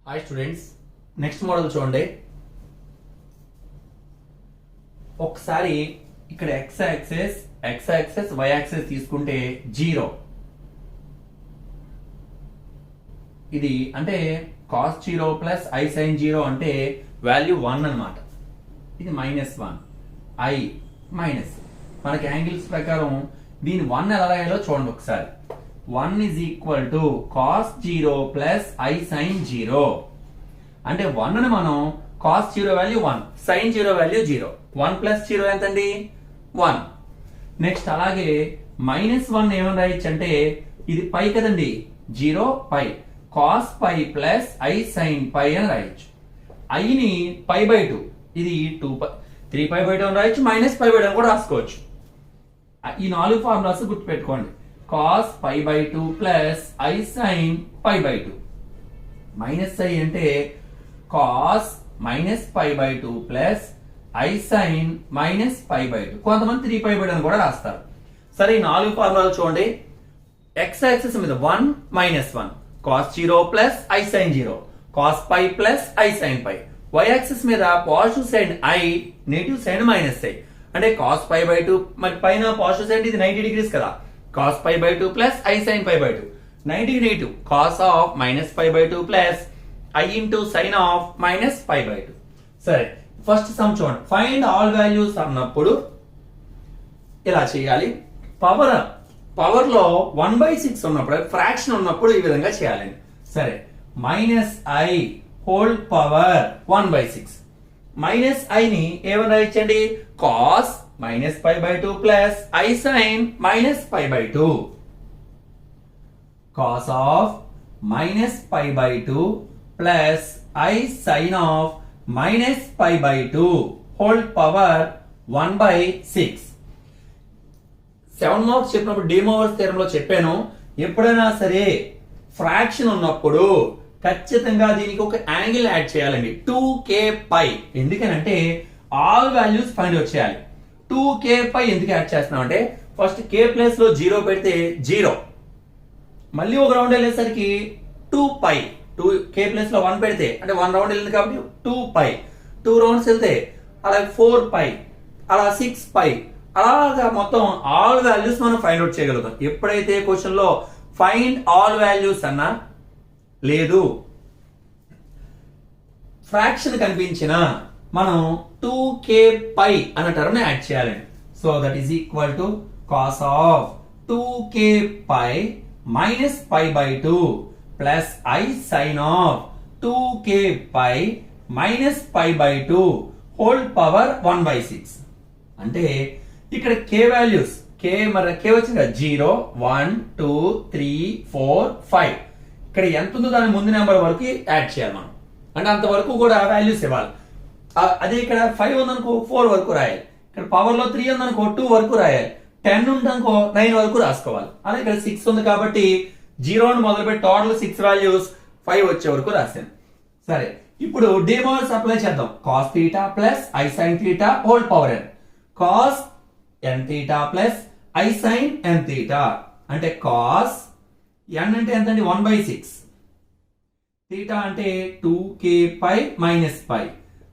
Hi students, next model చూడండి. ఒకసారి ఇక్కడ x యాక్సెస్ y యాక్సెస్ తీసుకుంటే 0 ఇది అంటే cos 0 ప్లస్ i sin 0 అంటే వాల్యూ 1 అన్నమాట. ఇది -1 i మైనస్ మనకి యాంగిల్స్ ప్రకారం దీని 1 ఎలా రాయాలో చూడండి ఒకసారి. 1 is equal to cos 0 plus i sin 0 అంటే 1 ని మనం cos 0 value 1 sin 0 value 0 1 plus 0 ఎంతండి 1. నెక్స్ట్ అలాగే -1 ఏమని రాయొచ్చు అంటే ఇది పై కదండి 0 pi cos pi plus i sin pi అని రాయొచ్చు. i ని పై బై 2 ఇది 2 3 పై బై 2 అని రాయొచ్చు, మైనస్ పై బై 2 కూడా రాసుకోవచ్చు. ఈ 4 ఫార్ములాస్ గుర్తుపెట్టుకోండి. cos pi by 2 plus i sin pi by 2 minus i అంటే cos minus pi by 2 plus i sin minus pi by 2. కొంతమంది 3 పై బై 2 కూడా రాస్తారు. సరే ఈ 4 ఫార్ములాలు చూడండి. x యాక్సిస్ మీద 1 -1 cos 0 plus i sin 0 cos pi plus i sin pi. y axis మీద positive side i negative side minus i అంటే cos pi by 2 మరి పైన పాజిటివ్ సైడ్ ఇది 90 డిగ్రీస్ కదా, cos pi by 2 plus i sin pi by 2 90 negative cos of minus pi by 2 plus i into sin of minus pi by 2. సరే first sum చూడండి. Find all values అన్నప్పుడు ఇలా చేయాలి. Power లో 1/6 ఉన్నప్పుడు fraction ఉన్నప్పుడు ఈ విధంగా చేయాలండి. సరే -i whole power 1/6 minus i ని ఏమని రాయొచ్చండి cos minus pi by 2 plus i sin minus pi by 2 cos of minus pi by 2 plus i sin of minus pi by 2 whole power 1/6. 7 marks చెప్పినప్పుడు De Moivre's theorem లో చెప్పాను, ఎప్పుడైనా సరే fraction ఉన్నప్పుడు ఖచ్చితంగా దీనికి ఒక యాంగిల్ యాడ్ చేయాలండి 2k పై. ఎందుకనంటే ఆల్ వాల్యూస్ ఫైండ్ అవుట్ చేయాలి. 2k పై ఎందుకు యాడ్ చేస్తున్నాం అంటే ఫస్ట్ k ప్లేస్ లో 0 పెడితే 0, మళ్ళీ ఒక రౌండ్ వెళ్ళేసరికి 2 పై 2k ప్లేస్ లో 1 పెడితే అంటే 1 రౌండ్ వెళ్ళింది కాబట్టి 2 పై 2 రౌండ్స్ వెళ్తే అలాగే 4 పై అలా 6 పై అలాగా మొత్తం ఆల్ వాల్యూస్ మనం ఫైండ్ అవుట్ చేయగలుగుతాం. ఎప్పుడైతే క్వశ్చన్ లో ఫైండ్ ఆల్ వాల్యూస్ అన్నా లేదు ఫ్రాక్షన్ కనిపించిన మనం 2k పై అన్న టర్మ్ యాడ్ చేయాలండి. So that is equal to cos of 2k pi minus pi by 2 plus i sin of 2k pi minus pi by 2 whole power 1/6. అంటే ఇక్కడ k values మరి k వచ్చింది 0 1 2 3 4 5 ఇక్కడ ఎంత ఉందో దాని ముందు నెంబర్ వరకు యాడ్ చేయాలి మనం, అంటే అంతవరకు కూడా వాల్యూస్ ఇవ్వాలి. అదే ఇక్కడ 5 ఉందనుకో 4 వరకు రాయాలి, ఇక్కడ పవర్ లో 3 ఉందనుకో 2 వరకు రాయాలి, 10 ఉందనుకో 9 వరకు రాసుకోవాలి. అలాగే ఇక్కడ 6 ఉంది కాబట్టి 0 ను మొదలుపెట్టి టోటల్ 6 వాల్యూస్ 5 వచ్చే వరకు రాశాను. సరే ఇప్పుడు డిమోవర్స్ అప్లై చేద్దాం. cos θ plus i sin θ whole power n cos n θ plus i sin n θ అంటే cos n అంటే ఎంతండి 1/6 θ అంటే 2k pi minus pi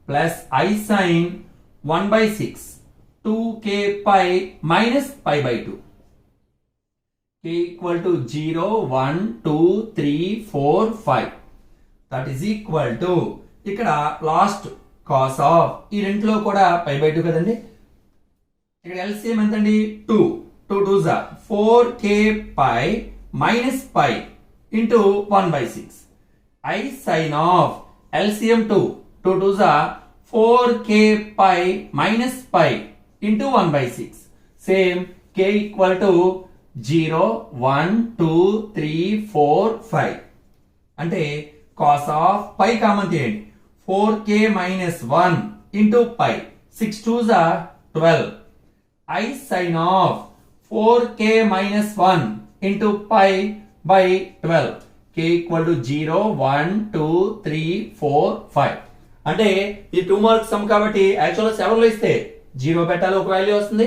plus i sin 1/6 2k pi minus pi by 2 k equal to 0 1 2 3 4 5 that is equal to ఇక్కడ last cos of ఈ రెంట్లో కూడా పై by 2 కదండి, ఇక్కడ LCM ఎంతండి 2 2 2 4k pi minus pi into 1/6 i sin of LCM 2 2 2 4k pi minus pi into 1/6 same k equal to 0 1 2 3 4 5 అంటే cos of pi common తీయండి 4k minus 1 into pi 6 2 12 i sin ఆఫ్ 4k minus 1 into pi by 12 k equal to 0 1 2 3 4 5 అంటే ఈ 2 marks sum కాబట్టి actual 7 లో ఇస్తే 0 పెట్టాలి ఒక వాల్యూ వస్తుంది,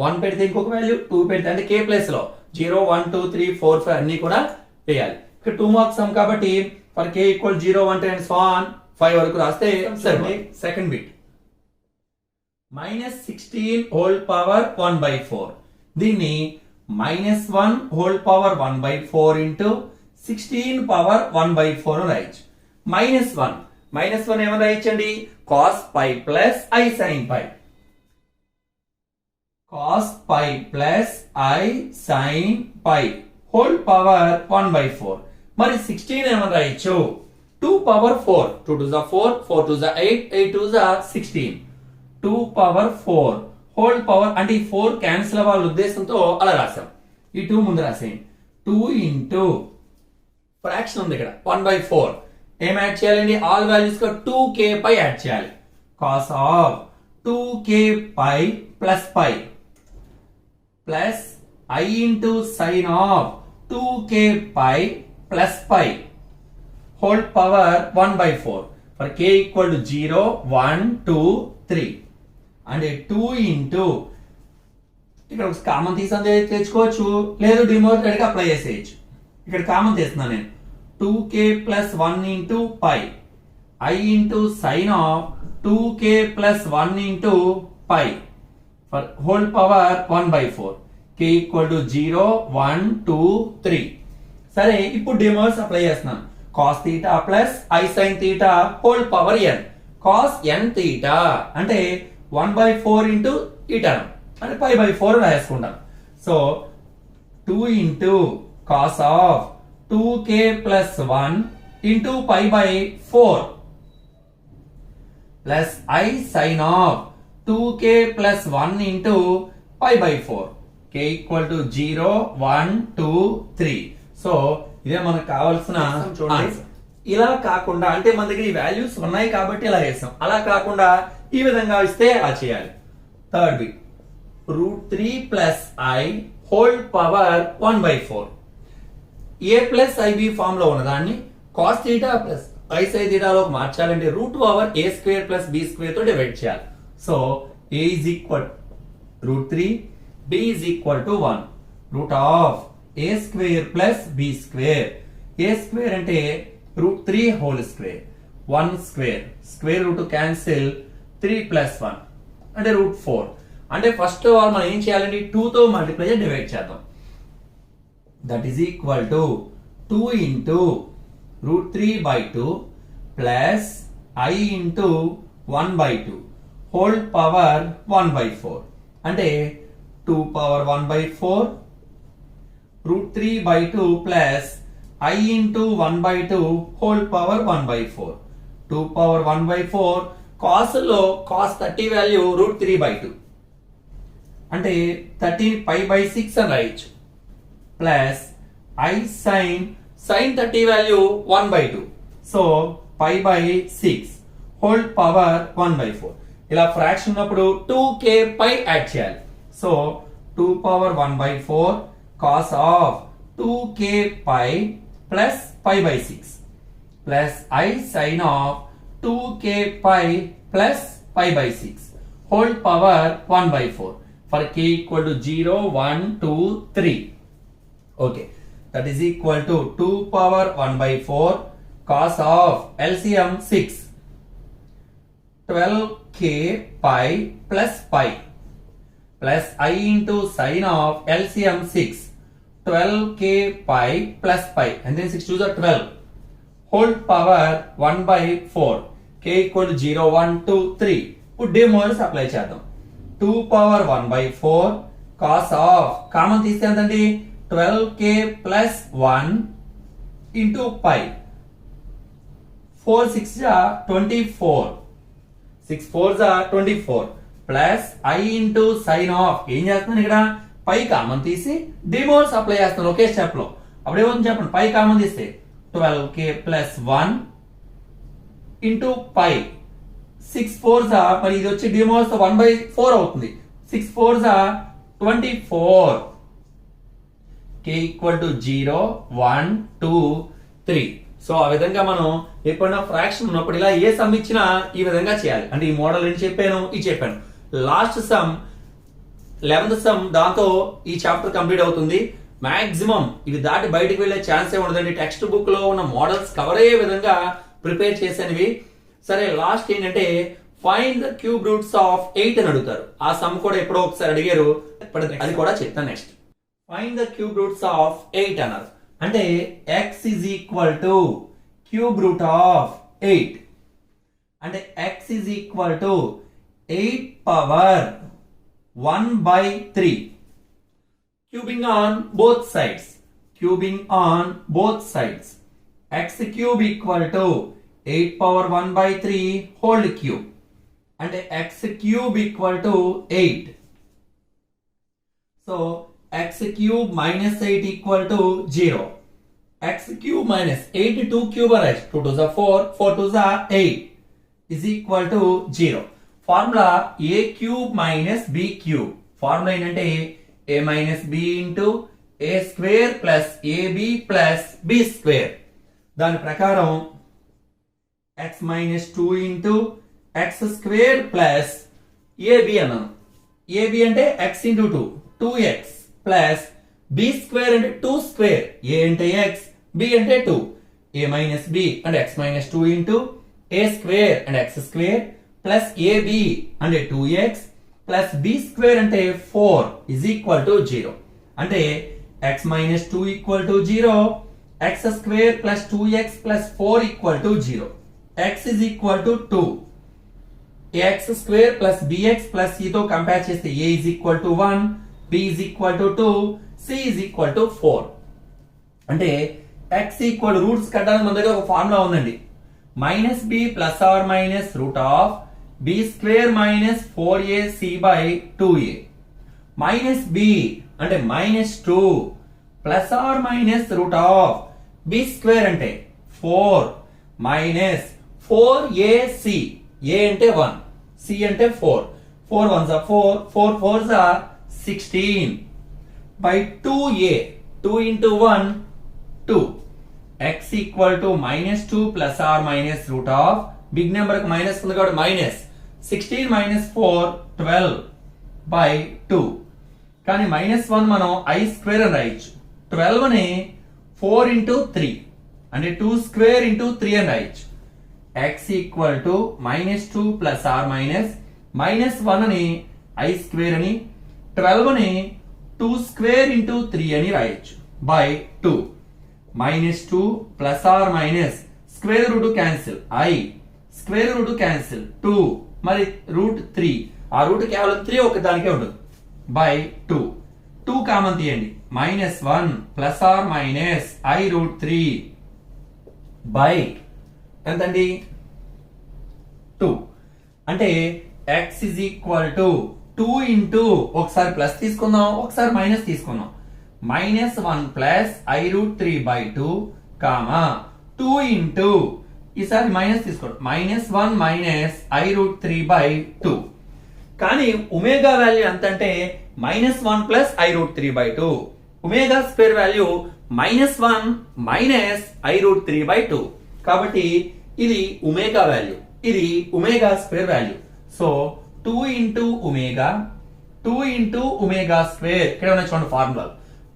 1 పెడితే ఇంకొక వాల్యూ, 2 పెడితే అంటే k ప్లేస్ లో 0 1 2 3 4 5 అన్ని కూడా వేయాలి. ఇక్కడ 2 మార్క్స్ సమ్ కాబట్టి for k equal 0 1 10 so on 5 వరకు రాస్తే సరే second bit minus 16 whole power 1 by 4 దీన్ని minus 1 whole power 1 by 4 into 16 power 1 by 4 రాయొచ్చు. మైనస్ 1 ఏమని రాయొచ్చండి, cos pi plus i sine pi, cos pi plus i sine pi whole power 1 by 4. మరి 16 ఏమని రాయొచ్చు, 2 power 4, 2 to the 4, 4 to the 8, 8 to the 16, 2 power 4 whole power అంటే ఈ 4 cancel అవ్వాల ఉద్దేశంతో అలా రాసాం. ఈ 2 ముందు రాసేయండి. 2 ఇంటూ ఫ్రాక్షన్ ఉంది ఇక్కడ 1 బై 4 ఏం యాడ్ చేయాలండి, ఆల్ వాల్యూస్ గా 2k పై యాడ్ చేయాలి. Cos of 2k pi plus pi plus i into sine of 2k pi plus pi whole power 1 by 4 for k equal to 0 1 2 3 అంటే 2 into ఇక్కడ common తీసి తెచ్చుకోవచ్చు, లేదు demoted గా apply చేసేయచ్చు. ఇక్కడ కామన్ తీస్తున్నాను నేను. 2k plus 1 into pi i into sine of 2k plus 1 into pi for whole power 1 by 4 k equal to 0 1 2 3. సరే ఇప్పుడు డిమోట్స్ అప్లై చేస్తున్నాను. Cos theta plus i sine theta whole power n, cos n theta అంటే 1 by 4 into ఈ term అంటే పై by 4 రాసుకుంటాం. So 2 into cos of 2k plus 1 into pi by 4 plus i sine of 2k plus 1 into pi by 4 k equal to 0 1 2 3. So ఇదే మనకు కావాల్సిన చూడండి. ఇలా కాకుండా అంటే మన దగ్గర ఈ వాల్యూస్ ఉన్నాయి కాబట్టి ఇలా వేసాం, అలా కాకుండా ఈ విధంగా ఇస్తే అలా చేయాలి. Third bit √3 plus i whole power 1 by 4 a plus i b form లో ఉన్నదాన్ని cos theta plus i sine థీటాలోకి మార్చాలంటే root over a square plus b square తో డివైడ్ చేయాలి. So a is equal √3, b is equal to 1 root of a square plus b square. a square అంటే √3 whole square, 1 square, square root cancel, 3 plus 1 అంటే √4. అంటే first of all మనం ఏం చేయాలండి, 2 తో multiply చేసి డివైడ్ చేద్దాం. That is equal to 2 into √3 by 2 plus i into 1 by 2 whole power 1 by 4 అంటే 2 power 1 by 4 √3 by 2 plus i into 1 by 2 whole power 1 by 4 2 power 1 by 4 cos లో cos 30 value √3 by 2 అంటే 13 పై by 6 అని రాయొచ్చు plus i sin 30 value 1 by 2 so pi by 6 whole power 1 by 4. ఇలా fraction ఉన్నప్పుడు 2k pi add చేయాలి. So 2 power 1 by 4 cos of 2k pi plus pi by 6 plus i sin of 2k pi plus pi by 6 whole power 1 by 4 for k equal to 0 1 2 3. Okay, that is equal to 2 power 1 by 4 cos of LCM 6 12k pi plus pi plus I into sin of LCM 6 12k pi plus pi and then 6 to the 12 whole power 1 by 4 k equal to 0 1 2 3. ఇప్పుడు డిమోల్స్ apply చేద్దాం. 2 power 1 by 4 cos of common తీస్తే ఎంతండి 12k plus 1 into pi 4 6 24 6 4 24 plus I into sin of ఏం చేస్తున్నాను ఇక్కడ పై common తీసి డిమోల్స్ apply చేస్తాను ఒకే step లో. అప్పుడు ఏమవుతుంది చెప్పండి, పై కామన్ తీస్తే 12k plus 1 into pi 6 4 మరి ఇది వచ్చి డిమోల్స్ 1 by 4 అవుతుంది. 6 4 24 k ఈక్వల్ టు 0 1 2 3. సో ఆ విధంగా మనం ఎప్పుడైనా ఫ్రాక్షన్ ఉన్నప్పుడు ఇలా ఏ సమ్ ఇచ్చినా ఈ విధంగా చేయాలి. అంటే ఈ మోడల్ ఏంటి చెప్పాను, ఇది చెప్పాను. లాస్ట్ సమ్ 11th సమ్ దాంతో ఈ చాప్టర్ కంప్లీట్ అవుతుంది. మాక్సిమం ఇది దాటి బయటకు వెళ్ళే ఛాన్సే ఉండదండి. టెక్స్ట్ బుక్ లో ఉన్న మోడల్స్ కవర్ అయ్యే విధంగా ప్రిపేర్ చేసినవి. సరే, లాస్ట్ ఏంటంటే find the cube roots of 8 అని అడుగుతారు. ఆ సమ్ కూడా ఎప్పుడో ఒకసారి అడిగారు, అది కూడా చెప్తాను next. Find the cube roots of 8 అన్నారు. అంటే x is equal to cube root of 8 అంటే x is equal to 8 power 1/3. Cubing on both sides. Cubing on both sides. X cube equal to 8 power 1/3 whole cube. And x cube equal to 8. So x cube minus 8 equal to 0. X cube minus 8 2 cube are 2 to the 4, 4 to the 8 is equal to 0. Formula a cube minus b cube. Formula ఏంటంటే a minus b into a square plus ab plus b square. దాని ప్రకారం x minus 2 into x square plus ab అన్నాను. ab అంటే x into 2, 2x plus b square అంటే 2 square. a అంటే x, b అంటే 2. a minus b అంటే x minus 2 into a square and x square plus ab అంటే 2x plus b square అంటే 4 is equal to 0. అంటే x minus 2 equal to 0, x square plus 2x plus 4 equal to 0. x is equal to 2. ax square plus bx plus c తో compare చేస్తే a is equal to 1, b is equal to 2, c is equal to 4. అంటే x equal roots కట్టడానికి మన దగ్గర ఒక formula ఉందండి. Minus b plus or minus root of b square minus 4ac by 2a. Minus b అంటే minus 2 plus or minus root of b square అంటే 4 minus 4ac. a అంటే 1, c అంటే 4. 4 1s are 4, 4 4s are 16 by 2a. 2 into 1 2. x equal to minus 2 plus or minus root of big number కు minus ఉంది కాబట్టి minus 16 minus 4 12 by 2. కానీ minus 1 మనం i square అని రాయొచ్చు. 12 ని 4 into 3 అంటే 2 స్క్వేర్ into 3 అని రాయొచ్చు. x equal to minus 2 plus or minus 1 అని i స్క్వేర్ అని 12 ని 2 స్క్వేర్ into 3 అని రాయొచ్చు by 2. Minus 2 plus or minus square root cancel, i square root cancel 2 మరి రూట్ 3. ఆ రూట్ కేవలం 3 ఒక దానికే ఉంటుంది బై 2. 2 కామన్ తీయండి. Minus 1 plus or minus i root 3 by ఎంతండి 2. అంటే x is equal to 2 into ఒకసారి ప్లస్ తీసుకుందాం, ఒకసారి మైనస్ తీసుకుందాం. Minus 1 plus i root 3 by 2 comma 2 into ఈసారి మైనస్ తీసుకోండి. Minus 1 minus i root 3 by 2. కానీ ఒమేగా వాల్యూ ఎంత అంటే minus 1 plus i root 3 by 2. Omega square value minus 1 minus i root 3 by 2. కాబట్టి ఇది ఒమేగా వాల్యూ, ఇది omega square value. So 2 into omega, 2 into omega square ఇక్కడ ఉన్న చూడండి formula.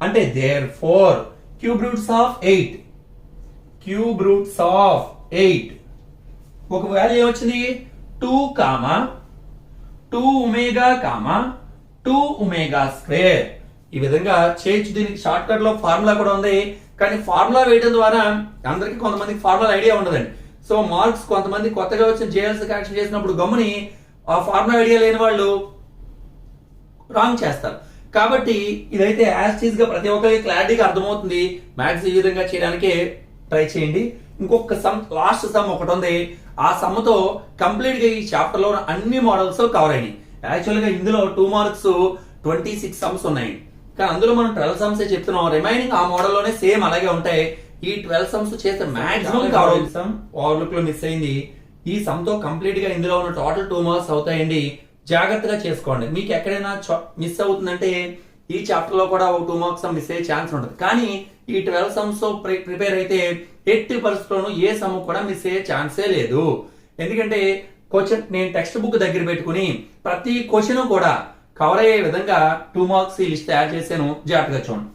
అంటే therefore cube roots of 8, cube roots of 8 ఒక value ఏమొచ్చింది 2 comma 2 omega comma 2 omega square. ఈ విధంగా చేయొచ్చు. దీనికి షార్ట్ కట్ లో ఫార్ములా కూడా ఉంది, కానీ ఫార్ములా వేయడం ద్వారా అందరికి కొంతమందికి ఫార్ములా ఐడియా ఉండదండి. సో మార్క్స్ కొంతమంది కొత్తగా వచ్చిన జేఎల్సీ కరెక్షన్ చేసినప్పుడు గమ్ముని ఆ ఫార్ములా ఐడియా లేని వాళ్ళు రాంగ్ చేస్తారు. కాబట్టి ఇదైతే యాజ్ టీజ్ గా ప్రతి ఒక్కరికి క్లారిటీగా అర్థమవుతుంది. మ్యాథ్స్ ఈ విధంగా చేయడానికి ట్రై చేయండి. ఇంకొక సమ్, లాస్ట్ సమ్ ఒకటి ఉంది. ఆ సమ్ తో కంప్లీట్ గా ఈ చాప్టర్ లో అన్ని మోడల్స్ కవర్ అయినాయి. యాక్చువల్ గా ఇందులో 2 మార్క్స్ 26 సమ్స్ ఉన్నాయి, కానీ అందులో మనం 12 సమ్స్ చెప్తున్నాం. రిమైనింగ్ ఆ మోడల్ లోనే సేమ్ అలాగే ఉంటాయి. ఈ 12 సమ్స్ చేస్తే మాక్సిమం కవర్ అవుతుంది. సమ్ ఓవర్లుక్ లో మిస్ అయింది. ఈ సమ్ తో కంప్లీట్ గా ఇందులో ఉన్న టోటల్ 2 మార్క్స్ అవుతాయండి. జాగ్రత్తగా చేసుకోండి. మీకు ఎక్కడైనా మిస్ అవుతుందంటే ఈ చాప్టర్ లో కూడా 2 మార్క్స్ మిస్ అయ్యే ఛాన్స్ ఉంటుంది. కానీ ఈ 12 సమ్స్ ప్రిపేర్ అయితే ఎట్టి పరిస్థితుల్లోనూ ఏ సమ్ కూడా మిస్ అయ్యే ఛాన్సే లేదు. ఎందుకంటే క్వశ్చన్ నేను టెక్స్ట్ బుక్ దగ్గర పెట్టుకుని ప్రతి క్వశ్చన్ కూడా కవర్ అయ్యే విధంగా 2 మార్క్స్ ఈ లిస్ట్ తయారు చేశాను. జాగ్రత్తగా చూడండి.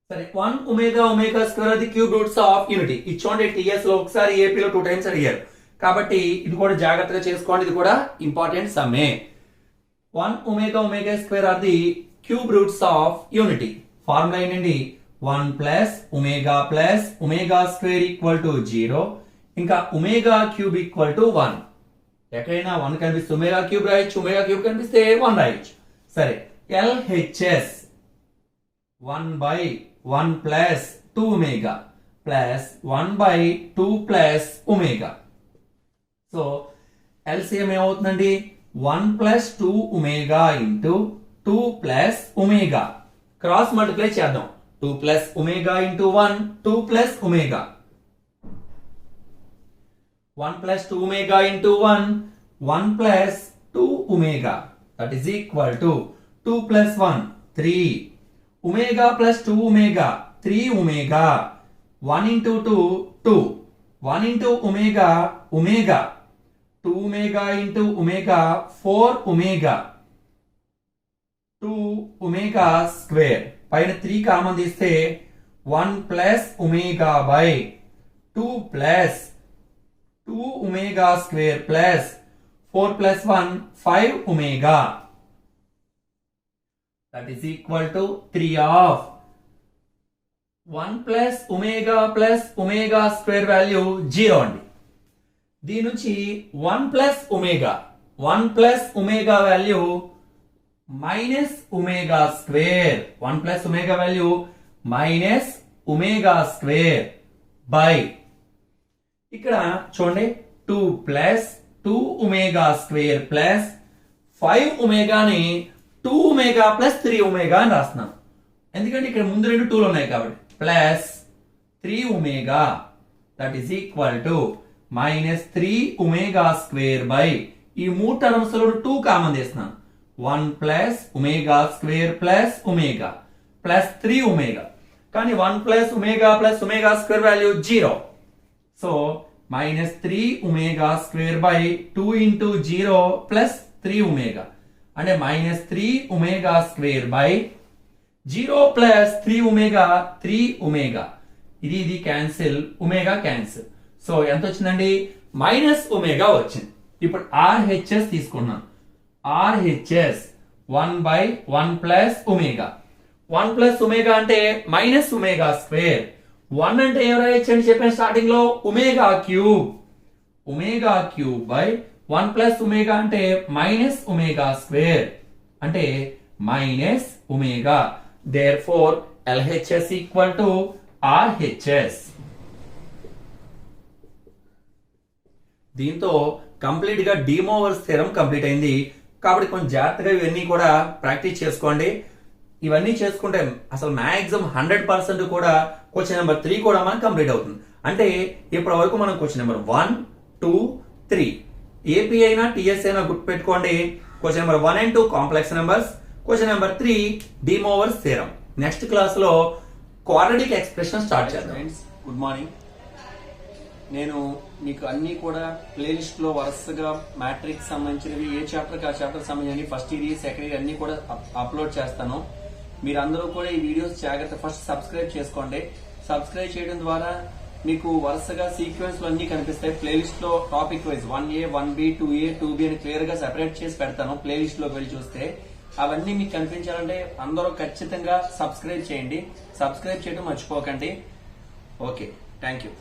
సరే 1 ఒమేగా ఒమేగా స్క్వేర్ అది క్యూబ్ రూట్స్ ఆఫ్ యూనిటీ. ఇది చూడండి టీఎస్ లో ఒకసారి ఏపీలో 2 టైమ్స్ అడిగారు కాబట్టి ఇది కూడా జాగ్రత్తగా చేసుకోండి. ఇది కూడా ఇంపార్టెంట్ సమ్మే. 1 omega omega square are the cube roots of unity. Formula ఏంటండి 1 plus omega square equal to 0 ఇంకా ఒమేగా క్యూబ్ ఈక్వల్ టు 1. ఎక్కడైనా 1 కనిపిస్తే ఒమేగా క్యూబ్ రాయొచ్చు, ఒమేగా క్యూబ్ కనిపిస్తే 1 రాయొచ్చు. సరే LHS 1/1 plus 2 omega plus 1/2 plus omega. So LCM ఏమవుతుందండి 1 plus 2 omega into 2 plus omega. Cross multiply చేద్దాం. 2 plus omega into 1 2 plus omega. 1 plus 2 omega into 1 1 plus 2 omega that is equal to 2 plus 1 3 omega plus 2 omega 3 omega 1 into 2 2 1 into omega omega 2 omega into omega 4 omega 2 omega square. పైన 3 common తీస్తే 1 plus omega by 2 plus 2 omega square plus 4 plus 1 5 omega that is equal to 3 of 1 plus omega square value 0 అండి. దీని నుంచి 1 plus omega value minus omega square. 1 plus omega value minus omega square by ఇక్కడ చూడండి 2 plus 2 omega square plus 5 ఒమేగాని 2 omega plus 3 omega అని రాస్తున్నాను. ఎందుకంటే ఇక్కడ ముందు 2 2లు ఉన్నాయి కాబట్టి plus 3 omega that is equal to minus 3 omega square by ఈ 3 టర్మ్స్ లో 2 కామన్ తీస్తున్నాను. 1 plus omega square plus omega plus 3 omega. కానీ 1 plus omega square value 0. So minus 3 omega square by 2 into 0 plus 3 omega అంటే minus 3 omega square by 0 plus 3 omega 3 omega. ఇది cancel, omega cancel. So ఎంత వచ్చిందండి minus omega వచ్చింది. ఇప్పుడు RHS తీసుకున్నాను. RHS 1/1 plus omega. 1 plus omega అంటే minus omega square. 1 అంటే ఏం రాయొచ్చు అని చెప్పాను స్టార్టింగ్ లో omega cube by 1 plus omega అంటే మైనస్ ఒమేగా స్క్వేర్ అంటే minus omega. Therefore LHS equal to RHS. దీంతో కంప్లీట్ గా డీమోవర్స్ థియరం కంప్లీట్ అయింది. కాబట్టి కొంచెం జాగ్రత్తగా ఇవన్నీ కూడా ప్రాక్టీస్ చేసుకోండి. ఇవన్నీ చేసుకుంటే అసలు మ్యాక్సిమం 100% కూడా క్వశ్చన్ నెంబర్ 3 కూడా మనకు కంప్లీట్ అవుతుంది. అంటే ఇప్పటి వరకు మనం క్వశ్చన్ నెంబర్ 1 2 3 ఏపీ అయినా టీఎస్ అయినా గుర్తుపెట్టుకోండి. Question number 1 and 2 complex numbers, question number 3 De Moivre's theorem. Next class లో క్వాడ్రాటిక్ ఎక్స్ప్రెషన్ స్టార్ట్ చేద్దాం. Friends good morning. నేను మీకు అన్ని కూడా ప్లేలిస్ట్ లో వరుసగా మ్యాట్రిక్స్ సంబంధించినవి ఏ చాప్టర్ ఆ చాప్టర్ సంబంధించి ఫస్ట్ ఇయర్ సెకండ్ ఇయర్ అన్ని కూడా అప్లోడ్ చేస్తాను. మీరందరూ కూడా ఈ వీడియోస్ జాగ్రత్త ఫస్ట్ సబ్స్క్రైబ్ చేసుకోండి. సబ్స్క్రైబ్ చేయడం ద్వారా మీకు వరుసగా సీక్వెన్స్ లో అన్ని కనిపిస్తాయి. ప్లేలిస్ట్ లో topic wise 1A 1B 2A 2B అని క్లియర్ గా సెపరేట్ చేసి పెడతాను. ప్లేలిస్ట్ లోకి వెళ్ళి చూస్తే అవన్నీ మీకు కనిపించాలంటే అందరూ ఖచ్చితంగా సబ్స్క్రైబ్ చేయండి. సబ్స్క్రైబ్ చేయడం మర్చిపోకండి. Okay, thank you.